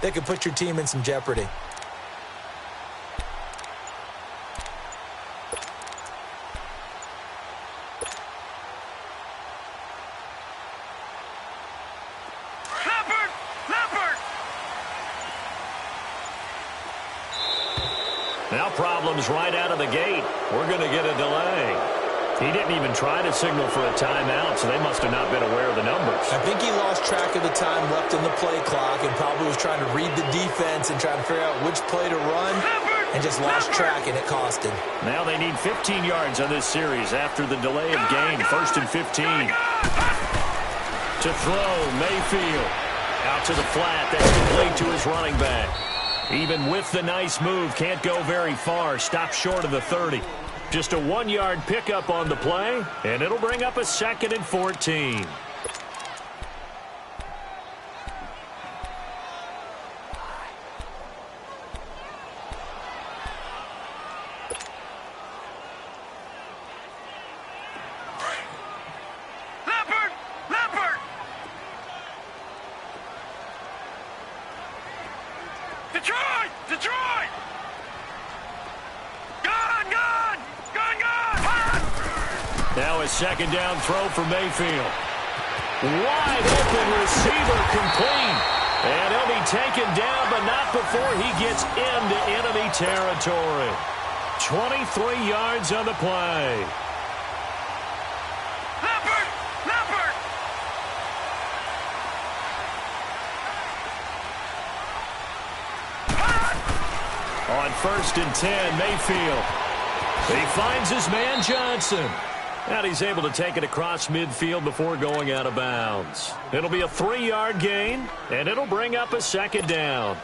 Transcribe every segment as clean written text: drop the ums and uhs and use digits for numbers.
They can put your team in some jeopardy. Now problems right out of the gate. We're going to get a delay. He didn't even try to signal for a timeout, so they must have not been aware of the numbers. I think he lost track of the time left in the play clock and probably was trying to read the defense and trying to figure out which play to run and just lost track, and it cost him. Now they need 15 yards on this series after the delay of game. 1st and 15. To throw, Mayfield. Out to the flat. That's complete to his running back. Even with the nice move, can't go very far. Stopped short of the 30. Just a 1-yard pickup on the play, and it'll bring up a 2nd and 14. Detroit! Gone! Now a 2nd down throw for Mayfield. Wide open receiver complete. And he'll be taken down, but not before he gets into enemy territory. 23 yards on the play. Leopard! On 1st and 10, Mayfield. He finds his man Johnson. And he's able to take it across midfield before going out of bounds. It'll be a 3-yard gain, and it'll bring up a 2nd down.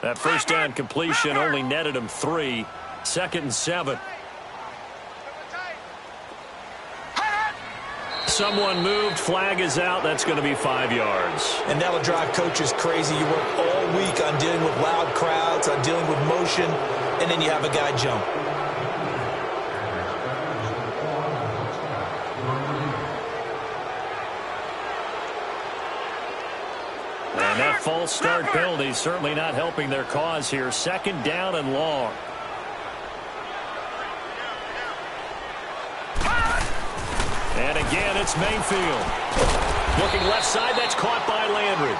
That 1st down completion only netted him 3. 2nd and 7. Someone moved, flag is out. That's going to be 5 yards. And that'll drive coaches crazy. You work all week on dealing with loud crowds, on dealing with motion, and then you have a guy jump. And that false start penalty certainly not helping their cause here. 2nd down and long. And again, it's Mayfield. Looking left side, that's caught by Landry.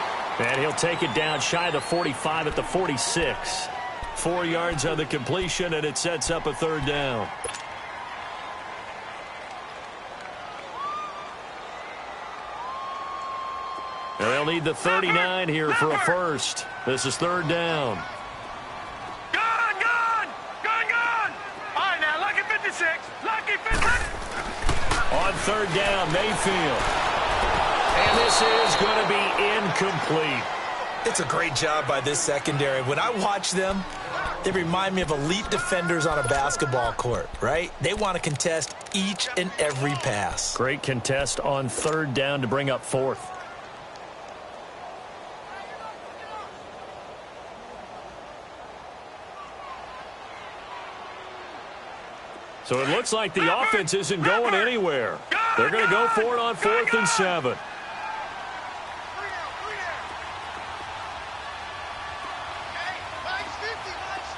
And he'll take it down shy of the 45 at the 46. 4 yards on the completion, and it sets up a 3rd down. And they'll need the 39 here for a first. This is 3rd down. Gone! All right, now, lucky 56. Lucky 56. On 3rd down, Mayfield. And this is going to be incomplete. It's a great job by this secondary. When I watch them, they remind me of elite defenders on a basketball court, right? They want to contest each and every pass. Great contest on 3rd down to bring up 4th. So it looks like the offense isn't going anywhere. They're going to go for it on 4th and 7. All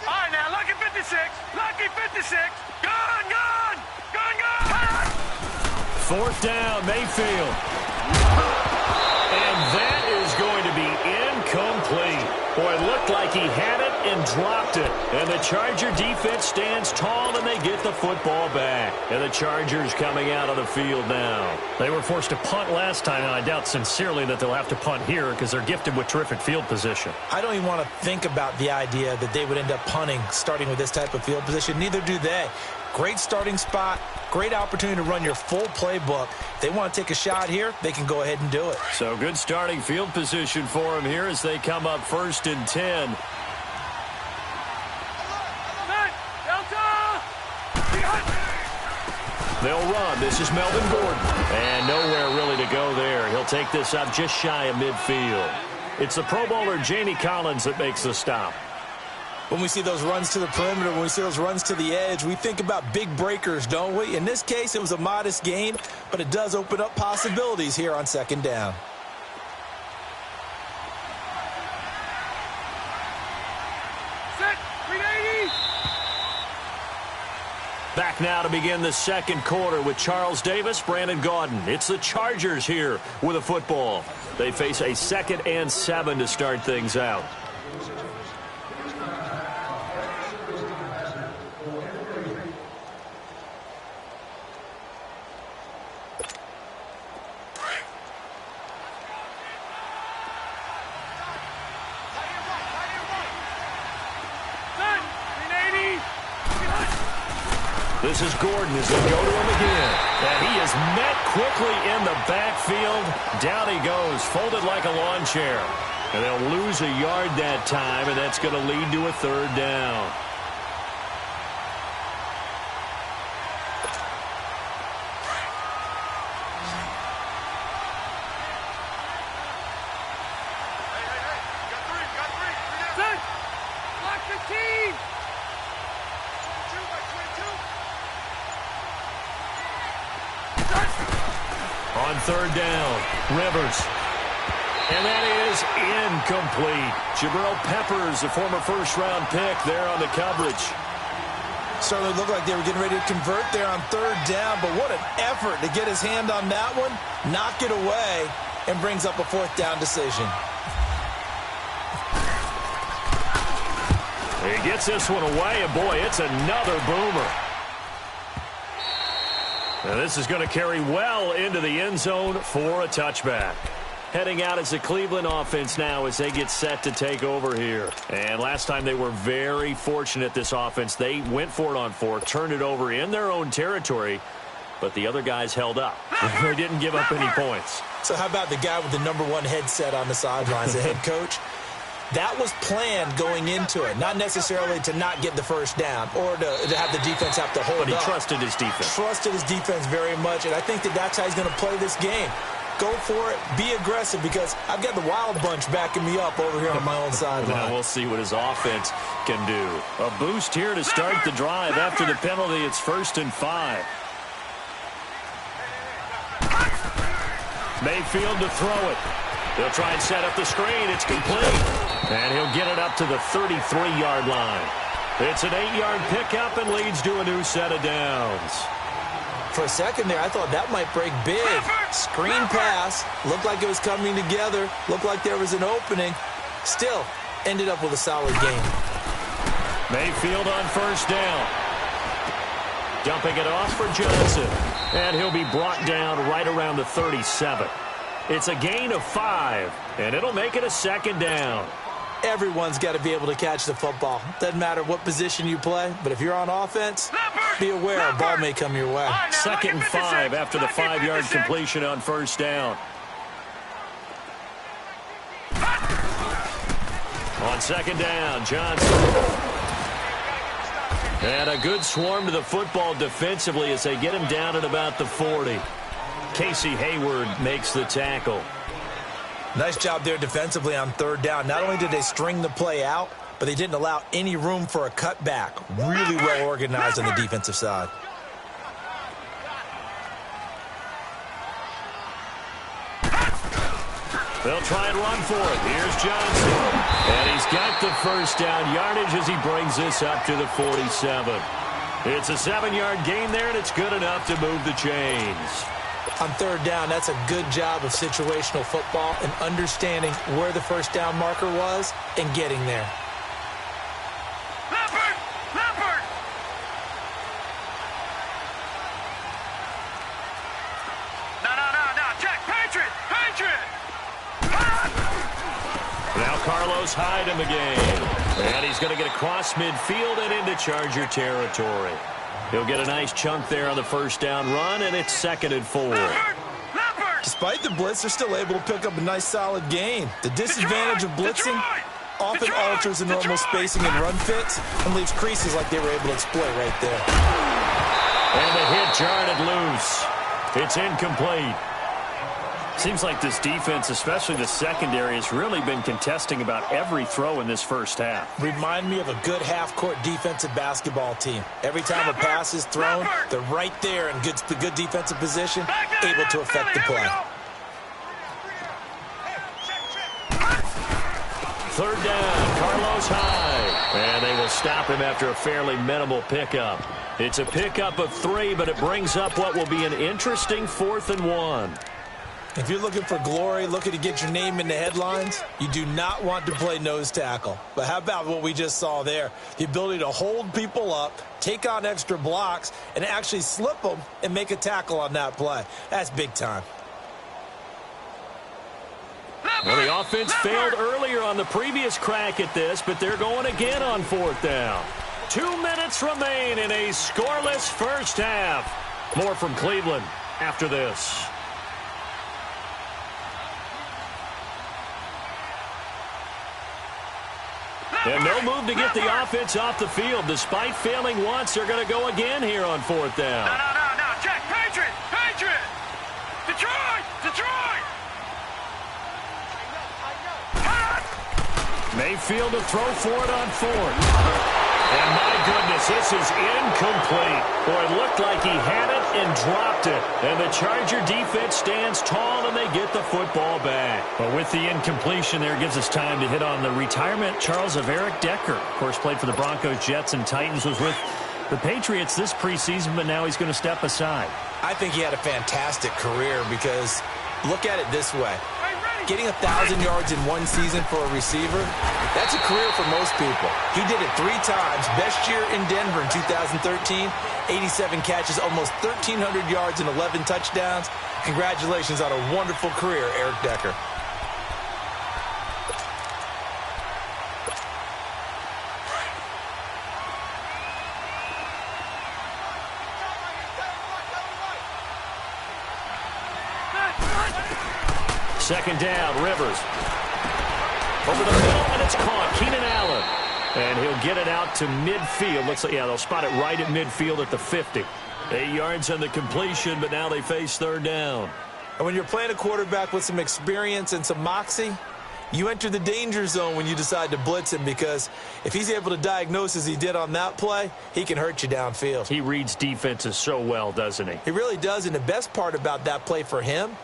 right, now, lucky 56. Lucky 56. Gone! 4th down, Mayfield. And that is going to be incomplete. Boy, it looked like he had it and dropped it. And the Charger defense stands tall, and they get the football back. And the Chargers coming out on the field now. They were forced to punt last time, and I doubt sincerely that they'll have to punt here because they're gifted with terrific field position. I don't even want to think about the idea that they would end up punting starting with this type of field position. Neither do they. Great starting spot, great opportunity to run your full playbook. If they want to take a shot here, they can go ahead and do it. So good starting field position for them here as they come up 1st and 10. They'll run. This is Melvin Gordon. And nowhere really to go there. He'll take this up just shy of midfield. It's the Pro Bowler Jamie Collins that makes the stop. When we see those runs to the perimeter, when we see those runs to the edge, we think about big breakers, don't we? In this case, it was a modest gain, but it does open up possibilities here on second down. Set, 380. Back now to begin the second quarter with Charles Davis, Brandon Gaudin. It's the Chargers here with a football. They face a 2nd and 7 to start things out. This is Gordon as they go to him again. And he is met quickly in the backfield. Down he goes, folded like a lawn chair. And they'll lose a yard that time, and that's going to lead to a 3rd down. Set, block 15. On 3rd down, Rivers. And that is incomplete. Jabril Peppers, a former first-round pick there on the coverage. Certainly looked like they were getting ready to convert there on 3rd down, but what an effort to get his hand on that one, knock it away, and brings up a 4th down decision. He gets this one away, and boy, it's another boomer. Now this is going to carry well into the end zone for a touchback. Heading out as the Cleveland offense now as they get set to take over here. And last time they were very fortunate, this offense. They went for it on 4, turned it over in their own territory, but the other guys held up. They didn't give up any points. So how about the guy with the #1 headset on the sidelines, the head coach? That was planned going into it, not necessarily to not get the 1st down or to have the defense have to hold up. But he trusted his defense. Trusted his defense very much, and I think that's how he's going to play this game. Go for it, be aggressive, because I've got the Wild Bunch backing me up over here on my own sideline. Now we'll see what his offense can do. A boost here to start the drive after the penalty. It's 1st and 5. Mayfield to throw it. They'll try and set up the screen. It's complete. And he'll get it up to the 33-yard line. It's an 8-yard pickup and leads to a new set of downs. For a second there, I thought that might break big. Screen pass. Looked like it was coming together. Looked like there was an opening. Still, ended up with a solid game. Mayfield on 1st down. Dumping it off for Johnson. And he'll be brought down right around the 37. It's a gain of 5, and it'll make it a 2nd down. Everyone's got to be able to catch the football. Doesn't matter what position you play, but if you're on offense, be aware a ball may come your way. 2nd and 5 after the 5-yard completion on 1st down. On 2nd down, Johnson. And a good swarm to the football defensively as they get him down at about the 40. Casey Hayward makes the tackle. Nice job there defensively on 3rd down. Not only did they string the play out, but they didn't allow any room for a cutback. Really well organized on the defensive side. They'll try and run for it. Here's Johnson. And he's got the 1st down yardage as he brings this up to the 47. It's a 7-yard gain there, and it's good enough to move the chains. On 3rd down, that's a good job of situational football and understanding where the 1st down marker was and getting there. Leopard! No. Check. Patriot! Now Carlos Hyde in the game. And he's going to get across midfield and into Charger territory. He'll get a nice chunk there on the 1st down run, and it's 2nd and 4. Despite the blitz, they're still able to pick up a nice, solid gain. The disadvantage of blitzing often alters the normal spacing and run fits and leaves creases like they were able to exploit right there. And the hit jarred it loose. It's incomplete. Seems like this defense, especially the secondary, has really been contesting about every throw in this first half. Remind me of a good half-court defensive basketball team. Every time a pass is thrown, they're right there in good defensive position, able to affect the play. Third down, Carlos Hyde. And they will stop him after a fairly minimal pickup. It's a pickup of 3, but it brings up what will be an interesting 4th and 1. If you're looking for glory, looking to get your name in the headlines, you do not want to play nose tackle. But how about what we just saw there? The ability to hold people up, take on extra blocks, and actually slip them and make a tackle on that play. That's big time. Well, the offense failed earlier on the previous crack at this, but they're going again on 4th down. 2 minutes remain in a scoreless first half. More from Cleveland after this. And no move to get the offense off the field. Despite failing once, they're going to go again here on 4th down. No. Jack, Patriot! Detroit! Mayfield to throw for it on 4th. And my goodness, this is incomplete. Boy, it looked like he had it and dropped it. And the Charger defense stands tall and they get the football back. But with the incompletion there, gives us time to hit on the retirement, Charles, of Eric Decker. Of course, played for the Broncos, Jets, and Titans, was with the Patriots this preseason, but now he's going to step aside. I think he had a fantastic career because look at it this way. Getting 1,000 yards in one season for a receiver, that's a career for most people. He did it 3 times. Best year in Denver in 2013, 87 catches, almost 1,300 yards and 11 touchdowns. Congratulations on a wonderful career, Eric Decker. Second down, Rivers. Over the middle, and it's caught. Keenan Allen. And he'll get it out to midfield. Looks like, yeah, they'll spot it right at midfield at the 50. 8 yards on the completion, but now they face 3rd down. And when you're playing a quarterback with some experience and some moxie, you enter the danger zone when you decide to blitz him, because if he's able to diagnose as he did on that play, he can hurt you downfield. He reads defenses so well, doesn't he? He really does, and the best part about that play for him,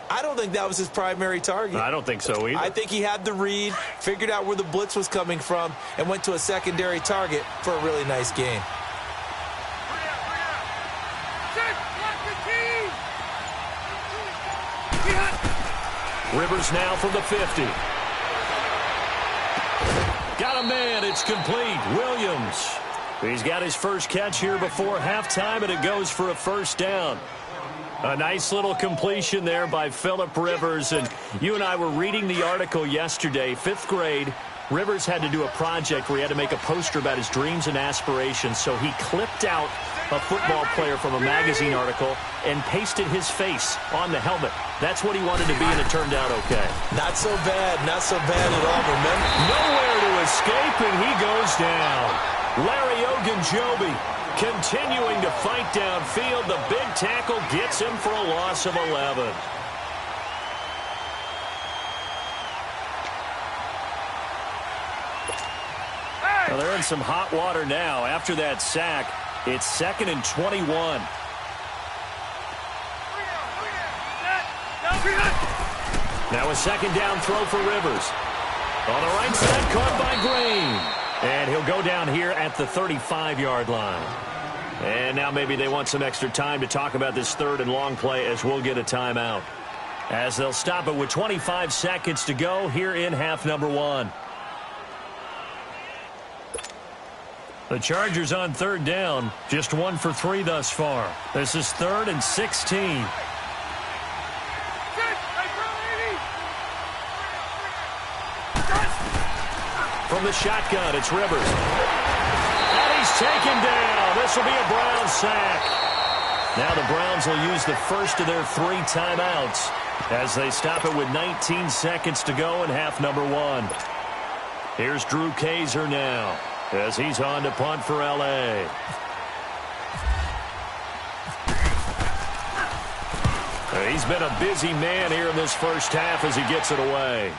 I don't think that was his primary target. I don't think so either. I think he had the read, figured out where the blitz was coming from, and went to a secondary target for a really nice game. Rivers now from the 50. Got a man. It's complete. Williams. He's got his first catch here before halftime, and it goes for a 1st down. A nice little completion there by Phillip Rivers. And you and I were reading the article yesterday, 5th grade. Rivers had to do a project where he had to make a poster about his dreams and aspirations. So he clipped out a football player from a magazine article and pasted his face on the helmet. That's what he wanted to be, and it turned out okay. Not so bad at all, remember? Nowhere to escape, and he goes down. Larry Ogunjobi continuing to fight downfield. The big tackle gets him for a loss of 11. Well, they're in some hot water now. After that sack, it's 2nd and 21. Now a 2nd down throw for Rivers. On the right side, caught by Green. And he'll go down here at the 35-yard line. And now maybe they want some extra time to talk about this 3rd and long play, as we'll get a timeout. As they'll stop it with 25 seconds to go here in half number 1. The Chargers on 3rd down, just 1 for 3 thus far. This is 3rd and 16. From the shotgun, it's Rivers. And he's taken down. This will be a Browns sack. Now the Browns will use the first of their 3 timeouts as they stop it with 19 seconds to go in half number 1. Here's Drew Kaiser now as he's on to punt for L.A. He's been a busy man here in this first half as he gets it away.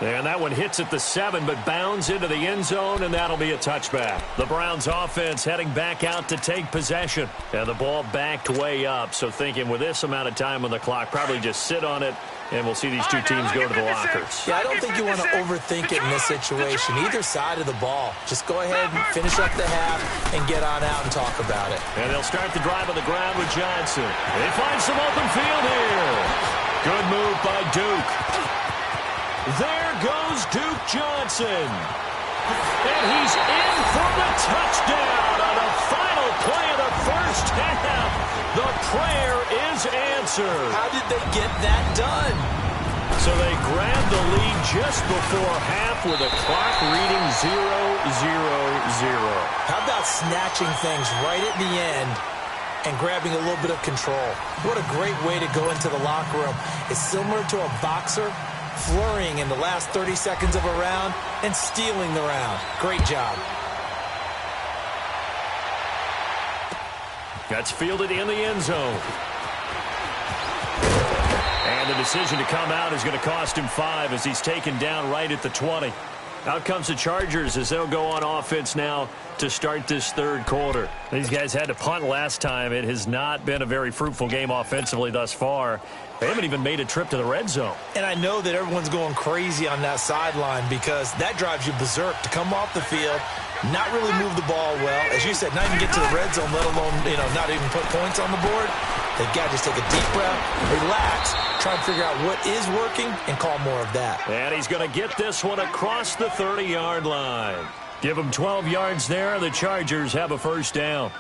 And that one hits at the 7, but bounds into the end zone, and that'll be a touchback. The Browns offense heading back out to take possession. And the ball backed way up, so thinking with this amount of time on the clock, probably just sit on it, and we'll see these two teams go to the lockers. Yeah, I don't think you want to overthink it in this situation. Either side of the ball. Just go ahead and finish up the half and get on out and talk about it. And they'll start the drive on the ground with Johnson. They find some open field here. Good move by Duke. There goes Duke Johnson. And he's in for the touchdown on the final play of the first half. The prayer is answered. How did they get that done? So they grabbed the lead just before half with a clock reading 0-0-0. How about snatching things right at the end and grabbing a little bit of control? What a great way to go into the locker room. It's similar to a boxer flurrying in the last 30 seconds of a round and stealing the round. Great job. That's fielded in the end zone. And the decision to come out is going to cost him 5 as he's taken down right at the 20. Out comes the Chargers as they'll go on offense now to start this third quarter. These guys had to punt last time. It has not been a very fruitful game offensively thus far. They haven't even made a trip to the red zone. And I know that everyone's going crazy on that sideline because that drives you berserk to come off the field, not really move the ball well. As you said, not even get to the red zone, let alone, not even put points on the board. They've got to just take a deep breath, relax, try and figure out what is working, and call more of that. And he's going to get this one across the 30-yard line. Give him 12 yards there. The Chargers have a first down.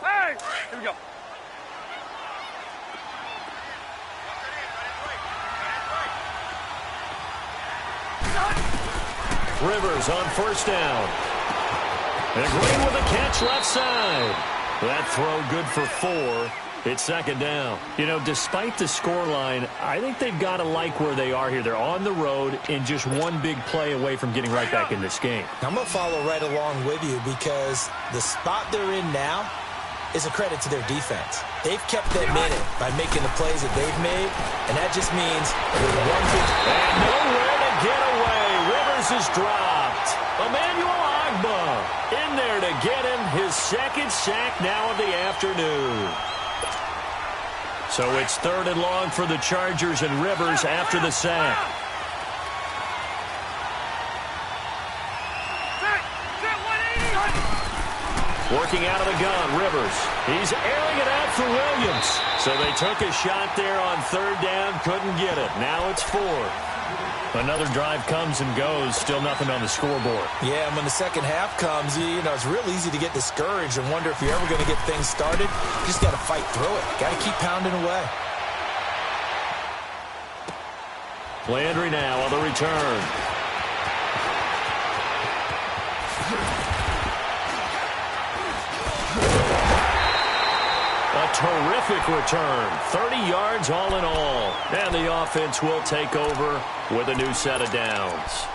Hey, here we go. Rivers on first down. And Green with a catch left side. That throw good for 4. It's second down. Despite the scoreline, I think they've got to like where they are here. They're on the road and just one big play away from getting right back in this game. I'm going to follow right along with you because the spot they're in now is a credit to their defense. They've kept them in it by making the plays that they've made, and that just means with one big... And nowhere to get away. Rivers is dropped. Emmanuel Agba in there to get him his second sack now of the afternoon. So it's 3rd and long for the Chargers and Rivers after the sack. Working out of the gun, Rivers. He's airing it out for Williams. So they took a shot there on 3rd down, couldn't get it. Now it's 4. Another drive comes and goes, still nothing on the scoreboard. Yeah, and when the second half comes, it's real easy to get discouraged and wonder if you're ever going to get things started. You just got to fight through it. Got to keep pounding away. Landry now on the return. A terrific return. 30 yards all in all. And the offense will take over with a new set of downs.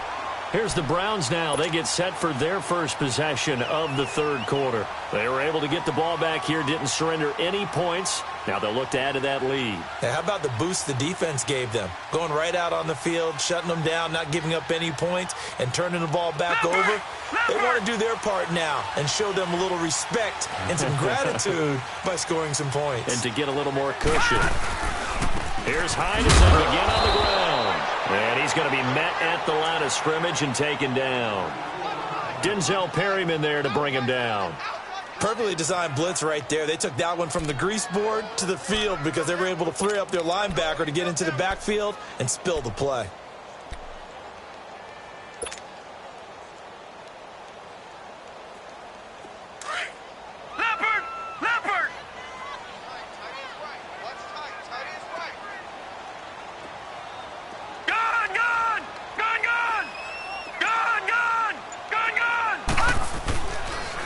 Here's the Browns now. They get set for their first possession of the third quarter. They were able to get the ball back here, didn't surrender any points. Now they'll look to add to that lead. Hey, how about the boost the defense gave them? Going right out on the field, shutting them down, not giving up any points, and turning the ball back over. They want to do their part now and show them a little respect and some gratitude by scoring some points. And to get a little more cushion. Here's Heineken again on the ground. And he's going to be met at the line of scrimmage and taken down. Denzel Perryman there to bring him down. Perfectly designed blitz right there. They took that one from the grease board to the field because they were able to free up their linebacker to get into the backfield and spill the play.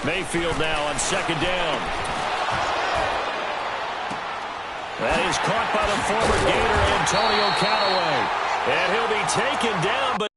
Mayfield now on second down. That is caught by the former Gator, Antonio Callaway. And he'll be taken down, but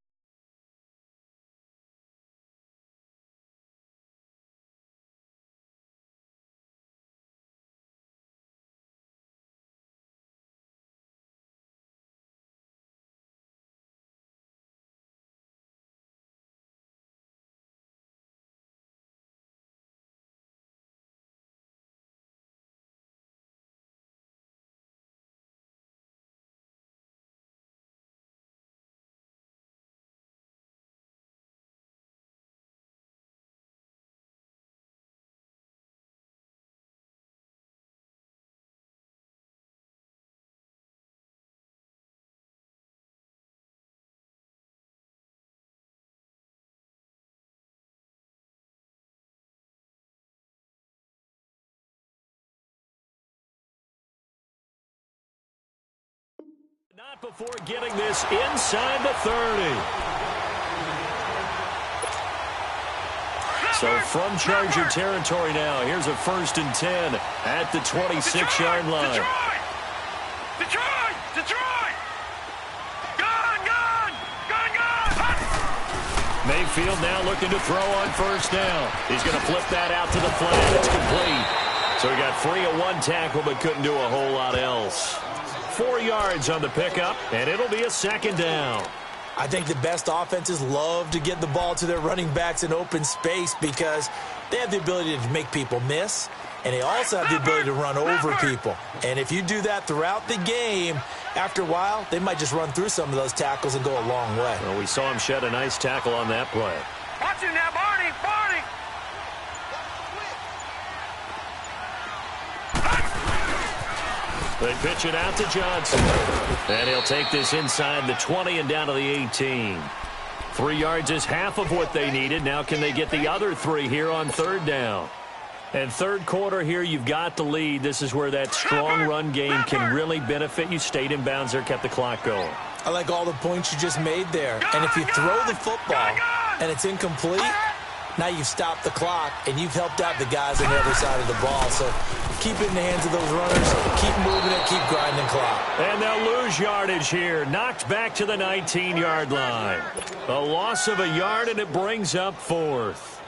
Not before getting this inside the 30. So from Charger territory now, here's a 1st and 10 at the 26-yard line. Detroit! Detroit! Gone! Gone! Gone! Gone! Mayfield now looking to throw on 1st down. He's going to flip that out to the flat. It's complete. So he got free of 1 tackle but couldn't do a whole lot else. 4 yards on the pickup, and it'll be a 2nd down. I think the best offenses love to get the ball to their running backs in open space because they have the ability to make people miss, and they also have the ability to run over people. And if you do that throughout the game, after a while, they might just run through some of those tackles and go a long way. Well, we saw him shed a nice tackle on that play. Watch him now, Barney! Barney! They pitch it out to Johnson. And he'll take this inside the 20 and down to the 18. 3 yards is half of what they needed. Now can they get the other 3 here on 3rd down? And 3rd quarter here, you've got the lead. This is where that strong run game can really benefit you. Stayed in bounds there, kept the clock going. I like all the points you just made there. And if you throw the football and it's incomplete, now you've stopped the clock and you've helped out the guys on the other side of the ball. So keep it in the hands of those runners, keep moving it, keep grinding clock. And they'll lose yardage here. Knocked back to the 19-yard line. A loss of a yard, and it brings up 4th.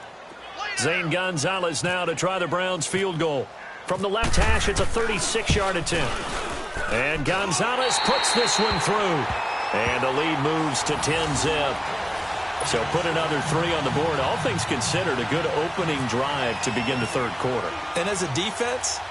Zane Gonzalez now to try the Browns field goal. From the left hash, it's a 36-yard attempt. And Gonzalez puts this one through. And the lead moves to 10-zip. So put another 3 on the board. All things considered, a good opening drive to begin the 3rd quarter. And as a defense,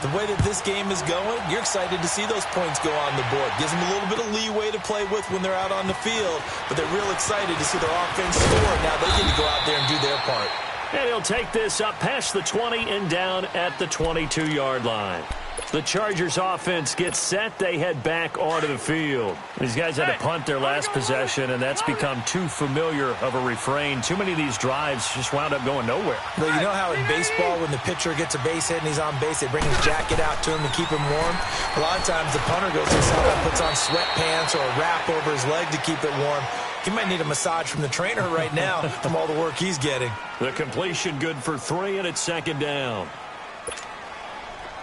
the way that this game is going, you're excited to see those points go on the board. Gives them a little bit of leeway to play with when they're out on the field, but they're real excited to see their offense score. Now they get to go out there and do their part. And he'll take this up past the 20 and down at the 22-yard line. The Chargers offense gets set. They head back onto the field. These guys had to punt their last possession, and that's become too familiar of a refrain. Too many of these drives just wound up going nowhere. Well, you know how in baseball when the pitcher gets a base hit and he's on base, they bring his jacket out to him to keep him warm? A lot of times the punter goes to the sideline, puts on sweatpants or a wrap over his leg to keep it warm. He might need a massage from the trainer right now from all the work he's getting. The completion good for 3, and it's 2nd down.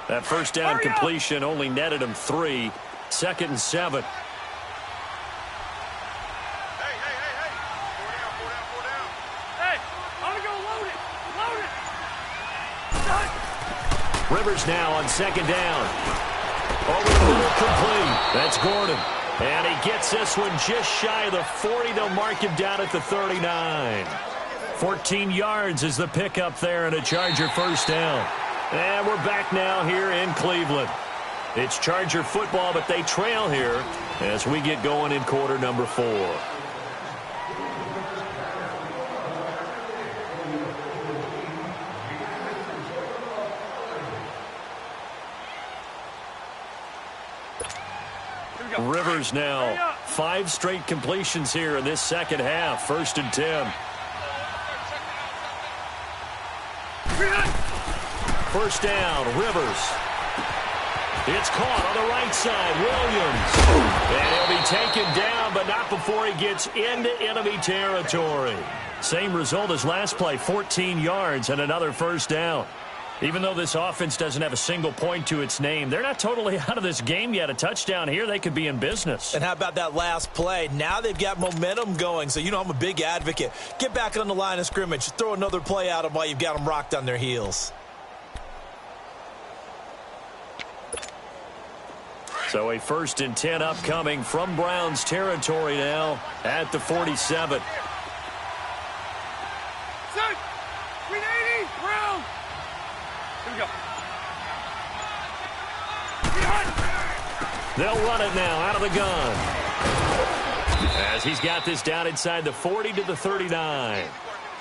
That 1st down completion only netted him 3. 2nd and 7. Hey! Hey, I'm gonna go load it! Load it! Rivers now on 2nd down. Over the middle, complete. That's Gordon. And he gets this one just shy of the 40. They'll mark him down at the 39. 14 yards is the pickup there, and a Charger 1st down. And we're back now here in Cleveland. It's Charger football, but they trail here as we get going in quarter number 4. Rivers now 5 straight completions here in this 2nd half. 1st and 10. 1st down, Rivers. It's caught on the right side, Williams. And he'll be taken down, but not before he gets into enemy territory. Same result as last play, 14 yards and another 1st down. Even though this offense doesn't have a single point to its name, they're not totally out of this game yet. A touchdown here, they could be in business. And how about that last play? Now they've got momentum going, so you know I'm a big advocate. Get back on the line of scrimmage. Throw another play at them while you've got them rocked on their heels. So a 1st and 10 upcoming from Browns territory now at the 47. Set! 380! Brown! Here we go. They'll run it now out of the gun. As he's got this down inside the 40 to the 39.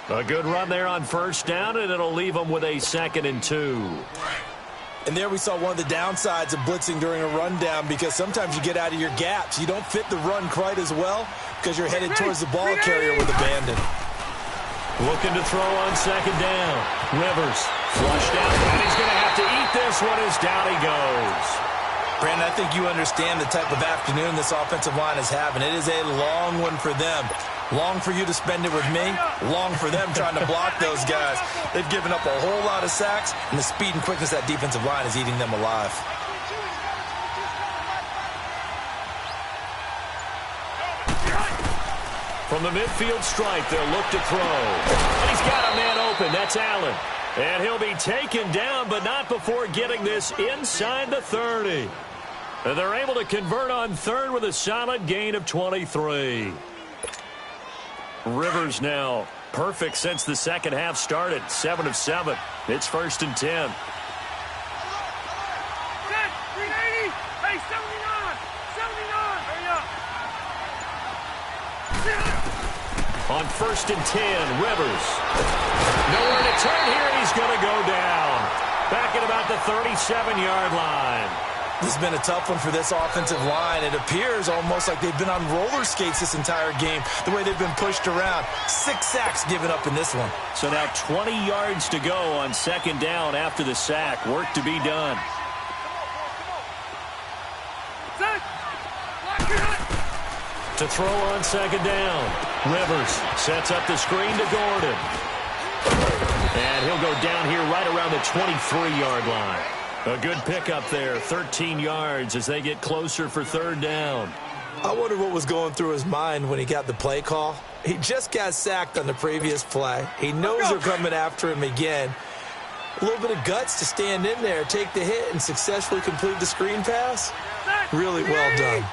A good run there on 1st down, and it'll leave them with a 2nd and 2. And there we saw one of the downsides of blitzing during a rundown because sometimes you get out of your gaps. You don't fit the run quite as well because you're headed towards the ball carrier with abandon. Looking to throw on 2nd down. Rivers flushed out, and he's going to have to eat this one as down he goes. Brandon, I think you understand the type of afternoon this offensive line is having. It is a long one for them. Long for you to spend it with me. Long for them trying to block those guys. They've given up a whole lot of sacks, and the speed and quickness of that defensive line is eating them alive. From the midfield stripe, they'll look to throw. And he's got a man open. That's Allen. And he'll be taken down, but not before getting this inside the 30. And they're able to convert on third with a solid gain of 23. Rivers now perfect since the second half started. 7 of 7. It's 1st and 10. Hey, 79! 79! Hurry up! On 1st and 10, Rivers. Nowhere to turn here, and he's going to go down. Back at about the 37-yard line. This has been a tough one for this offensive line. It appears almost like they've been on roller skates this entire game, the way they've been pushed around. 6 sacks given up in this one. So now 20 yards to go on 2nd down after the sack. Work to be done. To throw on 2nd down. Rivers sets up the screen to Gordon. And he'll go down here right around the 23-yard line. A good pickup there, 13 yards as they get closer for 3rd down. I wonder what was going through his mind when he got the play call. He just got sacked on the previous play. He knows they're coming after him again. A little bit of guts to stand in there, take the hit, and successfully complete the screen pass. Really well done.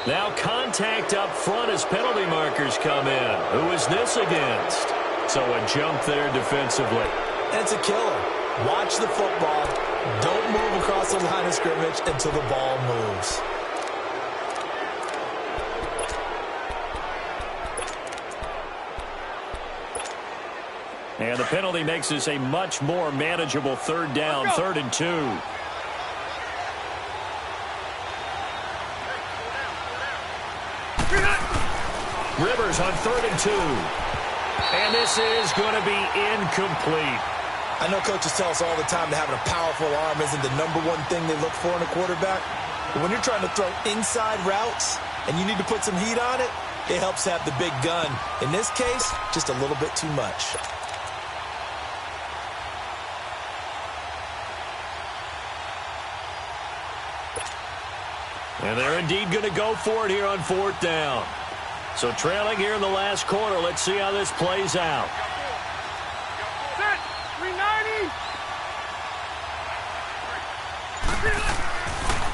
Now contact up front as penalty markers come in. Who is this against? So a jump there defensively. And it's a killer. Watch the football. Don't move across the line of scrimmage until the ball moves. And the penalty makes this a much more manageable 3rd down, 3rd and 2. Rivers on 3rd and 2. And this is going to be incomplete. I know coaches tell us all the time that having a powerful arm isn't the #1 thing they look for in a quarterback. But when you're trying to throw inside routes and you need to put some heat on it, it helps have the big gun. In this case, just a little bit too much. And they're indeed going to go for it here on 4th down. So trailing here in the last quarter, let's see how this plays out. Set! 390!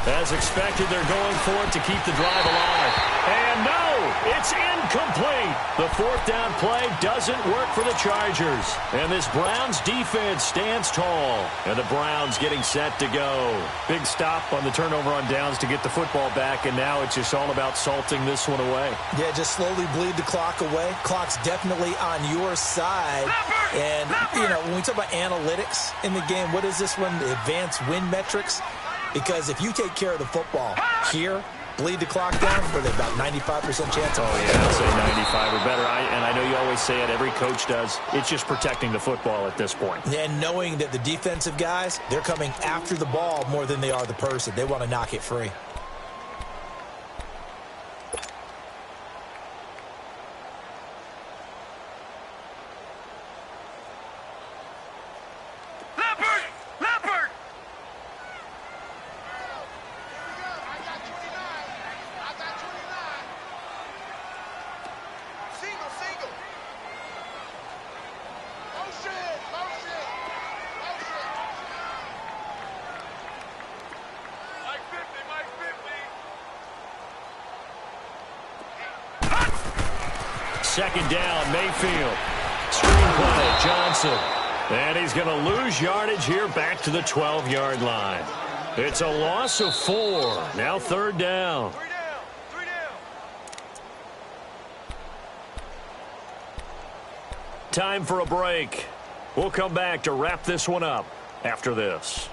As expected, they're going for it to keep the drive alive. And no, it's incomplete. The 4th down play doesn't work for the Chargers. And this Browns defense stands tall. And the Browns getting set to go. Big stop on the turnover on downs to get the football back. And now it's just all about salting this one away. Yeah, just slowly bleed the clock away. Clock's definitely on your side. And, you know, when we talk about analytics in the game, what is this one? The advanced win metrics? Because if you take care of the football here, bleed the clock down, for about 95% chance. Oh, yeah, I'd say 95 or better. And I know you always say it, every coach does. It's just protecting the football at this point. And knowing that the defensive guys, they're coming after the ball more than they are the person. They want to knock it free. Second down, Mayfield. Screenplay, Johnson. And he's going to lose yardage here back to the 12-yard line. It's a loss of 4. Now 3rd down. 3 down. 3 down. Time for a break. We'll come back to wrap this one up after this.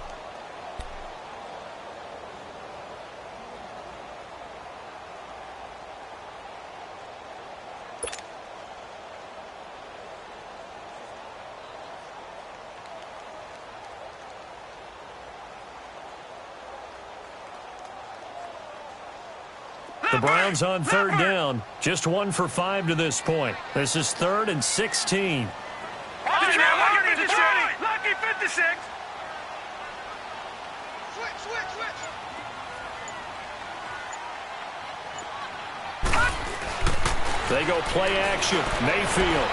Browns on third down. Just 1 for 5 to this point. This is 3rd and 16. Watch it now, Lucky 56. Lucky 56. Switch. They go play action. Mayfield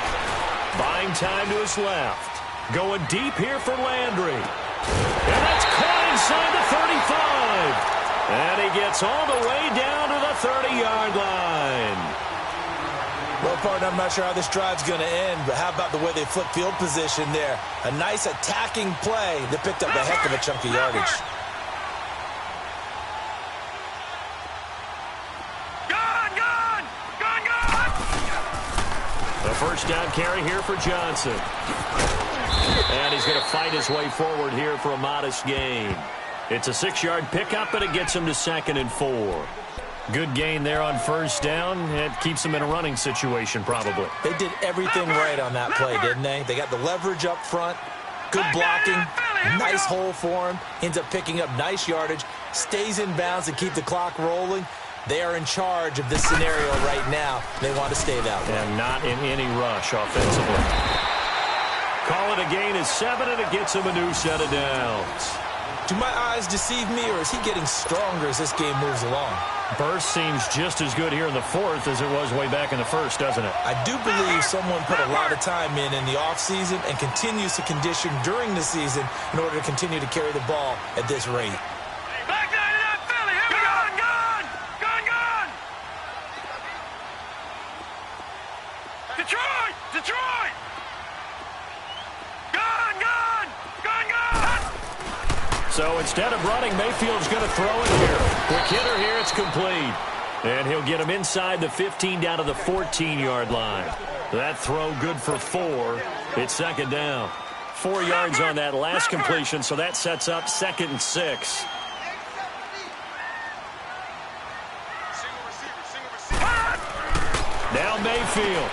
buying time to his left. Going deep here for Landry. And that's caught inside the 35. And he gets all the way down to the 30-yard line. Well, partner, I'm not sure how this drive's going to end, but how about the way they flip field position there? A nice attacking play that picked up a heck of a chunk of yardage. The first down carry here for Johnson. And he's going to fight his way forward here for a modest gain. It's a 6-yard pickup, and it gets him to 2nd and 4. Good gain there on first down. It keeps them in a running situation, probably. They did everything right on that play, didn't they? They got the leverage up front, good blocking, nice hole for him, ends up picking up nice yardage, stays in bounds to keep the clock rolling. They are in charge of this scenario right now. They want to stay that way. And not in any rush offensively. Call it a gain of 7, and it gets him a new set of downs. Do my eyes deceive me, or is he getting stronger as this game moves along? Burst seems just as good here in the 4th as it was way back in the 1st, doesn't it? I do believe someone put a lot of time in the offseason and continues to condition during the season in order to continue to carry the ball at this rate. Back down to that Philly. Here we go. Gun. Detroit. So instead of running, Mayfield's going to throw it here. Quick hitter here, it's complete. And he'll get him inside the 15 down to the 14-yard line. That throw good for 4. It's 2nd down. 4 yards on that last completion, so that sets up 2nd and 6. Now Mayfield.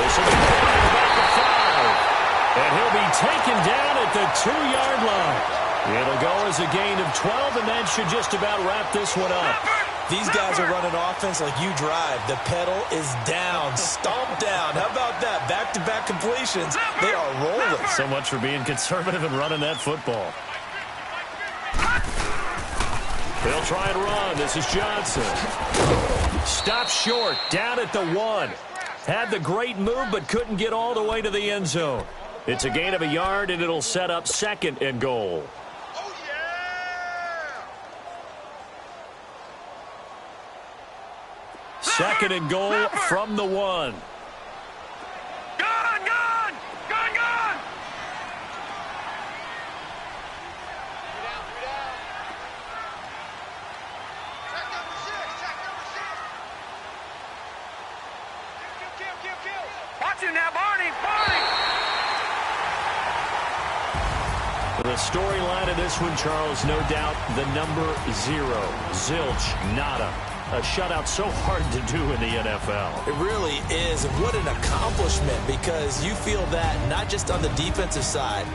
This will be back to 5. And he'll be taken down at the 2-yard line. It'll go as a gain of 12, and that should just about wrap this one up. These guys are running offense like you drive. The pedal is down, stomped down. How about that? Back-to-back completions. They are rolling. So much for being conservative and running that football. They'll try and run. This is Johnson. Stopped short, down at the 1. Had the great move, but couldn't get all the way to the end zone. It's a gain of a yard, and it'll set up 2nd and goal. 2nd and goal from the 1. Gun! Watch him now, Barney! The storyline of this one, Charles, no doubt the number 0. Zilch, nada. A shutout so hard to do in the NFL. It really is. And what an accomplishment, because you feel that not just on the defensive side,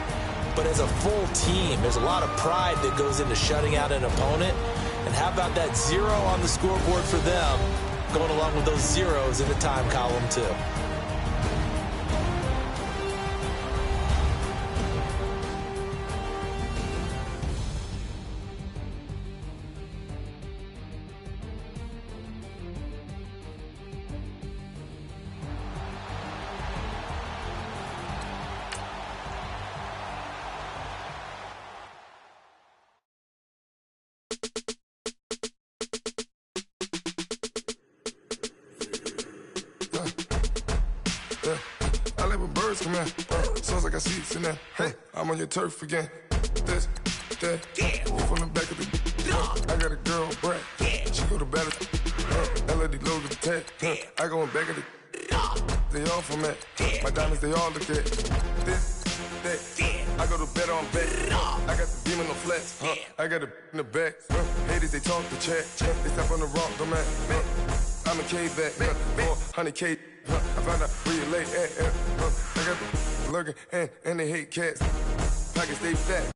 but as a full team. There's a lot of pride that goes into shutting out an opponent. And how about that 0 on the scoreboard for them, going along with those zeros in the time column, too. I let my birds come in. Sounds like I see seats in there. Hey, I'm on your turf again. This, that, you from the back of the. I got a girl, Brad. She go to battle. LED logo tag. I go in back of the. They all from that. My diamonds, they all look at. This, that. I go to bed on bed. I got the beam in the flats. I got it in the back. Haters, they talk the chat. They step on the rock, don't matter. I'm a K-back. 400K. I found out where you lay at. I got the lurking and they hate cats. Pockets, they fat.